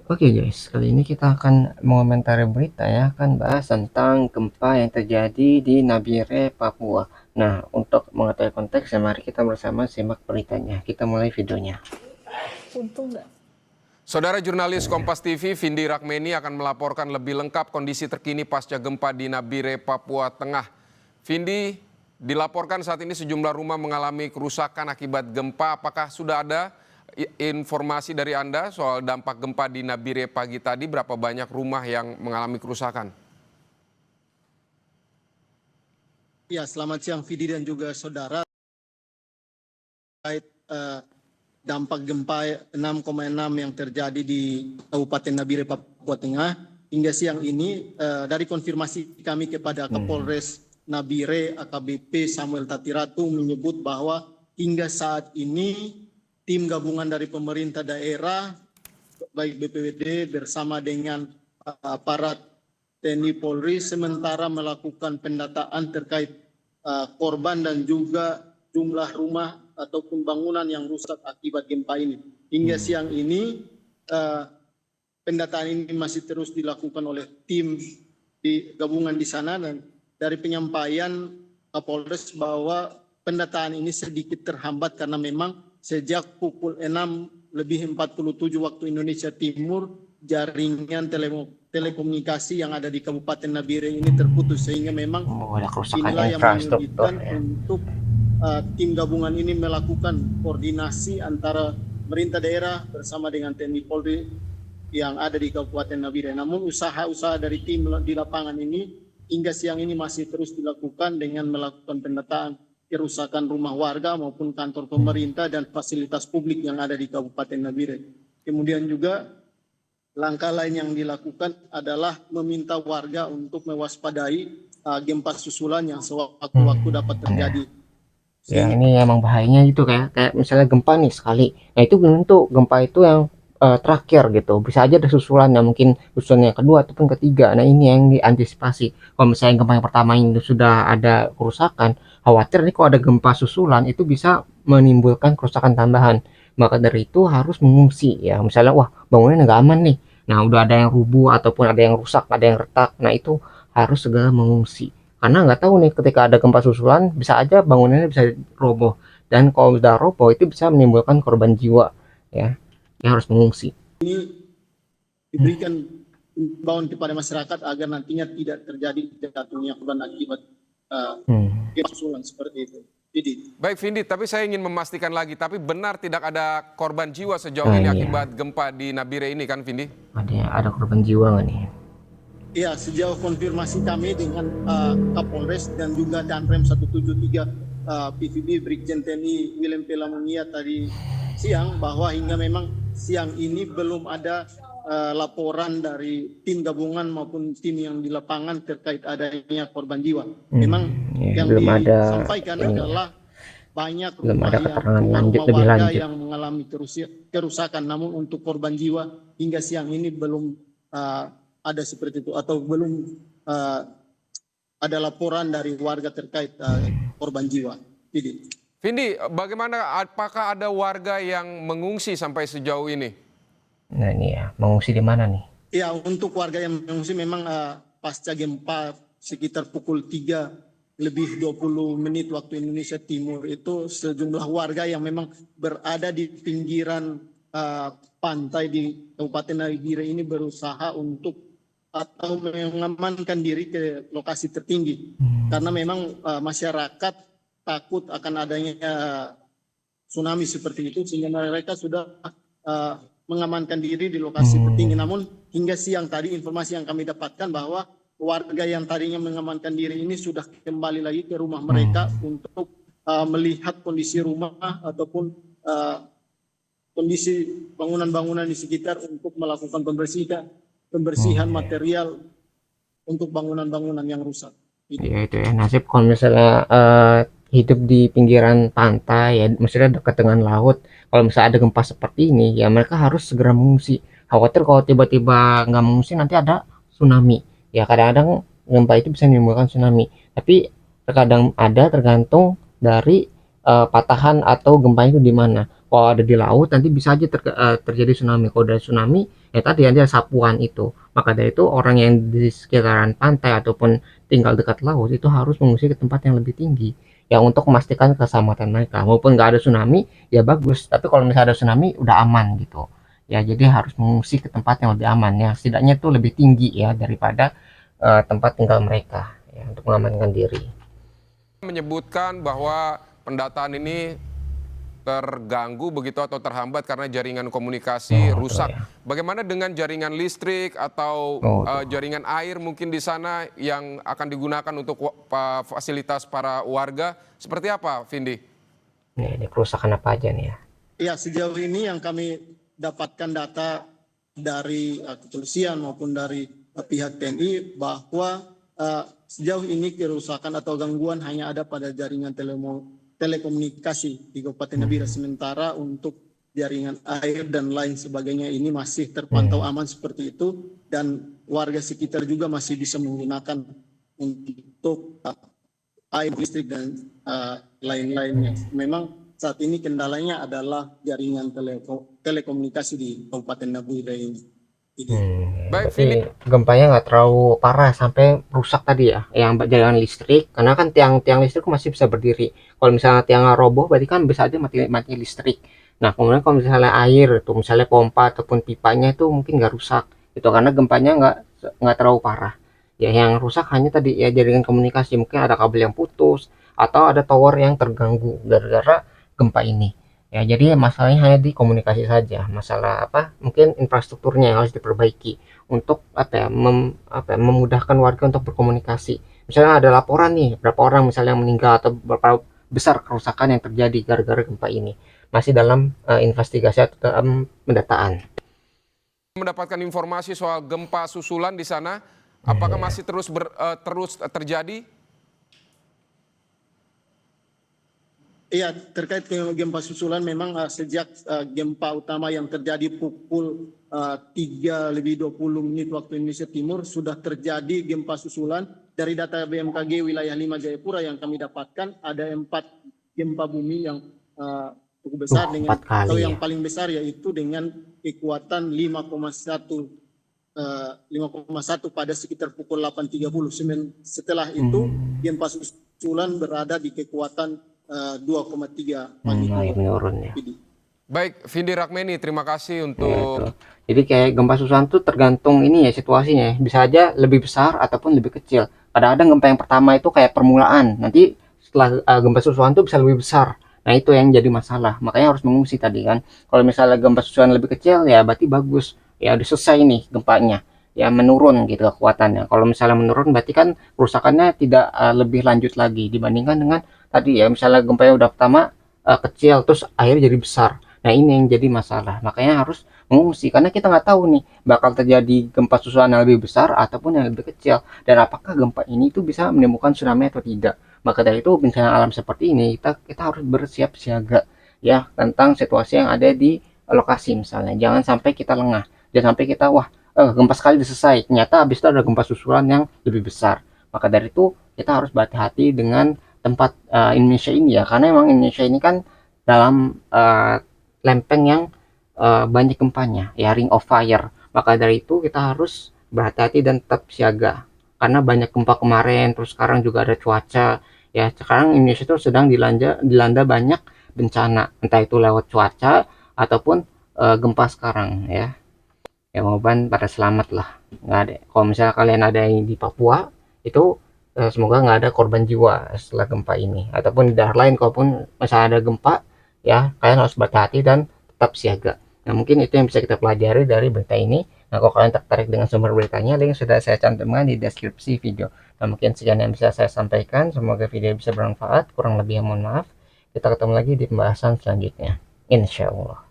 Oke guys, kali ini kita akan mengomentari berita ya, akan bahas tentang gempa yang terjadi di Nabire, Papua. Nah, untuk mengetahui konteksnya, mari kita bersama simak beritanya. Kita mulai videonya. Untung nggak? Saudara jurnalis Kompas TV, Vindi Rakmeni akan melaporkan lebih lengkap kondisi terkini pasca gempa di Nabire, Papua Tengah. Vindi, dilaporkan saat ini sejumlah rumah mengalami kerusakan akibat gempa. Apakah sudah ada informasi dari Anda soal dampak gempa di Nabire pagi tadi? Berapa banyak rumah yang mengalami kerusakan? Ya, selamat siang Vidi dan juga saudara. Terkait dampak gempa 6,6 yang terjadi di Kabupaten Nabire, Papua Tengah, hingga siang ini dari konfirmasi kami kepada Kapolres Nabire AKBP Samuel Tatiratu menyebut bahwa hingga saat ini tim gabungan dari pemerintah daerah baik BPBD bersama dengan aparat TNI Polri sementara melakukan pendataan terkait korban dan juga jumlah rumah ataupun bangunan yang rusak akibat gempa ini. Hingga siang ini pendataan ini masih terus dilakukan oleh tim di gabungan di sana, dan dari penyampaian Kapolres bahwa pendataan ini sedikit terhambat karena memang sejak pukul 6:47 waktu Indonesia Timur jaringan telekomunikasi yang ada di Kabupaten Nabire ini terputus, sehingga memang ada kerusakan inilah yang infrastruktur menyulitkan ya. untuk tim gabungan ini melakukan koordinasi antara pemerintah daerah bersama dengan TNI Polri yang ada di Kabupaten Nabire. Namun usaha-usaha dari tim di lapangan ini hingga siang ini masih terus dilakukan dengan melakukan pendataan kerusakan rumah warga maupun kantor pemerintah dan fasilitas publik yang ada di Kabupaten Nabire. Kemudian juga langkah lain yang dilakukan adalah meminta warga untuk mewaspadai gempa susulan yang sewaktu-waktu dapat terjadi. Ya, ini emang bahayanya itu kayak misalnya gempa nih sekali. Nah, itu belum tentu gempa itu yang terakhir gitu. Bisa aja ada susulan yang mungkin susulan yang kedua ataupun ketiga. Nah, ini yang diantisipasi. Kalau misalnya gempa yang pertama ini sudah ada kerusakan, khawatir nih kalau ada gempa susulan itu bisa menimbulkan kerusakan tambahan. Maka dari itu harus mengungsi ya. Misalnya wah, bangunannya nggak aman nih. Nah, udah ada yang rubuh ataupun ada yang rusak, ada yang retak. Nah, itu harus segera mengungsi. Karena nggak tahu nih ketika ada gempa susulan bisa aja bangunannya bisa roboh, dan kalau udah roboh itu bisa menimbulkan korban jiwa ya, yang harus mengungsi. Diberikan imbauan kepada masyarakat agar nantinya tidak terjadi jatuhnya korban akibat gempa susulan seperti itu. Jadi, Baik Vindi, tapi saya ingin memastikan lagi, tapi benar tidak ada korban jiwa sejauh ini akibat gempa di Nabire ini kan Vindi? Ada korban jiwa nggak nih? ya, sejauh konfirmasi kami dengan Kapolres dan juga Danrem 173 PVB Brigjen TNI William Pelamunia tadi siang, bahwa hingga memang siang ini belum ada laporan dari tim gabungan maupun tim yang di lapangan terkait adanya korban jiwa. Memang Ya, yang belum ada disampaikan adalah banyak belum ada keterangan lanjut rumah lebih warga lanjut. yang mengalami kerusakan, namun untuk korban jiwa hingga siang ini belum ada seperti itu, atau belum ada laporan dari warga terkait korban jiwa. Jadi, Vindi, bagaimana, apakah ada warga yang mengungsi sampai sejauh ini? Nah ini ya, mengungsi di mana nih? ya, untuk warga yang mengungsi memang pasca gempa sekitar pukul 3:20 waktu Indonesia Timur itu sejumlah warga yang memang berada di pinggiran pantai di Kabupaten Nabire ini berusaha untuk atau mengamankan diri ke lokasi tertinggi, karena memang masyarakat takut akan adanya tsunami seperti itu, sehingga mereka sudah mengamankan diri di lokasi tertinggi. Namun hingga siang tadi informasi yang kami dapatkan bahwa warga yang tadinya mengamankan diri ini sudah kembali lagi ke rumah mereka untuk melihat kondisi rumah ataupun kondisi bangunan-bangunan di sekitar untuk melakukan pembersihan material untuk bangunan-bangunan yang rusak. Ya itu ya, nasib kalau misalnya hidup di pinggiran pantai ya, maksudnya dekat dengan laut. Kalau misalnya ada gempa seperti ini ya mereka harus segera mengungsi. Khawatir kalau tiba-tiba nggak mengungsi nanti ada tsunami. Ya kadang-kadang gempa itu bisa menimbulkan tsunami. Tapi terkadang ada tergantung dari patahan atau gempa itu di mana. Kalau ada di laut nanti bisa aja terjadi tsunami. Kalau ada tsunami ya tadi ada sapuan itu. Maka dari itu orang yang di sekitaran pantai ataupun tinggal dekat laut itu harus mengungsi ke tempat yang lebih tinggi ya untuk memastikan keselamatan mereka. Maupun nggak ada tsunami ya bagus, tapi kalau misalnya ada tsunami udah aman gitu ya. Jadi harus mengungsi ke tempat yang lebih aman ya, setidaknya itu lebih tinggi ya daripada tempat tinggal mereka ya, untuk mengamankan diri. Menyebutkan bahwa pendataan ini terganggu begitu atau terhambat karena jaringan komunikasi Oh, rusak. ya. Bagaimana dengan jaringan listrik atau Oh, jaringan air mungkin di sana yang akan digunakan untuk fasilitas para warga? Seperti apa, Vindi? ini kerusakan apa aja nih ya? Ya, sejauh ini yang kami dapatkan data dari kepolisian maupun dari pihak TNI bahwa sejauh ini kerusakan atau gangguan hanya ada pada jaringan telekomunikasi di Kabupaten Nabire. Sementara untuk jaringan air dan lain sebagainya ini masih terpantau aman seperti itu, dan warga sekitar juga masih bisa menggunakan untuk air, listrik dan lain-lainnya. Memang saat ini kendalanya adalah jaringan telekomunikasi di Kabupaten Nabire ini. Baik, Berarti Vindi. gempanya nggak terlalu parah sampai rusak tadi ya, yang jaringan listrik, karena kan tiang-tiang listrik masih bisa berdiri. Kalau misalnya tiangnya roboh, berarti kan bisa aja mati listrik. Nah, kemudian kalau misalnya air itu, misalnya pompa ataupun pipanya itu mungkin nggak rusak, itu karena gempanya nggak terlalu parah. Ya, yang rusak hanya tadi ya jaringan komunikasi, mungkin ada kabel yang putus atau ada tower yang terganggu gara-gara gempa ini. Ya, jadi masalahnya hanya di komunikasi saja. Masalah apa? Mungkin infrastrukturnya yang harus diperbaiki untuk memudahkan warga untuk berkomunikasi. Misalnya ada laporan nih, berapa orang misalnya yang meninggal atau berapa besar kerusakan yang terjadi gara-gara gempa ini. Masih dalam investigasi atau dalam pendataan. Mendapatkan informasi soal gempa susulan di sana, apakah masih terus terjadi? Iya, terkait gempa susulan memang sejak gempa utama yang terjadi pukul 3:20 waktu Indonesia Timur sudah terjadi gempa susulan. Dari data BMKG wilayah 5 Jayapura yang kami dapatkan ada 4 gempa bumi yang cukup besar dengan 4 kali atau yang ya. paling besar yaitu dengan kekuatan 5,1 pada sekitar pukul 8.30. Setelah itu gempa susulan berada di kekuatan 2,3 Mulai menurun ya. Baik, Vindi Rakmeni, terima kasih Ya, untuk jadi kayak gempa susulan tuh tergantung ini ya situasinya. Bisa aja lebih besar ataupun lebih kecil. Kadang-kadang gempa yang pertama itu kayak permulaan. Nanti setelah gempa susulan tuh bisa lebih besar. Nah, itu yang jadi masalah. Makanya harus mengungsi tadi kan. Kalau misalnya gempa susulan lebih kecil ya berarti bagus. Ya udah selesai nih gempanya. Ya menurun gitu kekuatannya. Kalau misalnya menurun berarti kan kerusakannya tidak lebih lanjut lagi dibandingkan dengan tadi ya misalnya gempa yang udah pertama kecil terus akhirnya jadi besar. Nah, ini yang jadi masalah. Makanya harus mengungsi karena kita nggak tahu nih bakal terjadi gempa susulan yang lebih besar ataupun yang lebih kecil, dan apakah gempa ini tuh bisa menimbulkan tsunami atau tidak. Maka dari itu bencana alam seperti ini kita harus bersiap siaga ya tentang situasi yang ada di lokasi. Misalnya jangan sampai kita lengah, jangan sampai kita wah gempa sekali udah selesai, ternyata habis itu ada gempa susulan yang lebih besar. Maka dari itu kita harus berhati-hati dengan tempat Indonesia ini ya, karena memang Indonesia ini kan dalam lempeng yang banyak gempanya ya, ring of fire. Maka dari itu kita harus berhati-hati dan tetap siaga karena banyak gempa kemarin, terus sekarang juga ada cuaca ya. Sekarang Indonesia itu sedang dilanda banyak bencana, entah itu lewat cuaca ataupun gempa sekarang ya. Ya mudah-mudahan pada selamat lah, nggak ada. Kalau misalnya kalian ada yang di Papua itu semoga nggak ada korban jiwa setelah gempa ini, ataupun di daerah lain kalaupun misalnya ada gempa ya kalian harus berhati-hati dan tetap siaga. Nah, mungkin itu yang bisa kita pelajari dari berita ini. Nah, kalau kalian tertarik dengan sumber beritanya, link sudah saya cantumkan di deskripsi video. Nah, mungkin sekian yang bisa saya sampaikan. Semoga video bisa bermanfaat. Kurang lebih mohon maaf. Kita ketemu lagi di pembahasan selanjutnya. Insya Allah.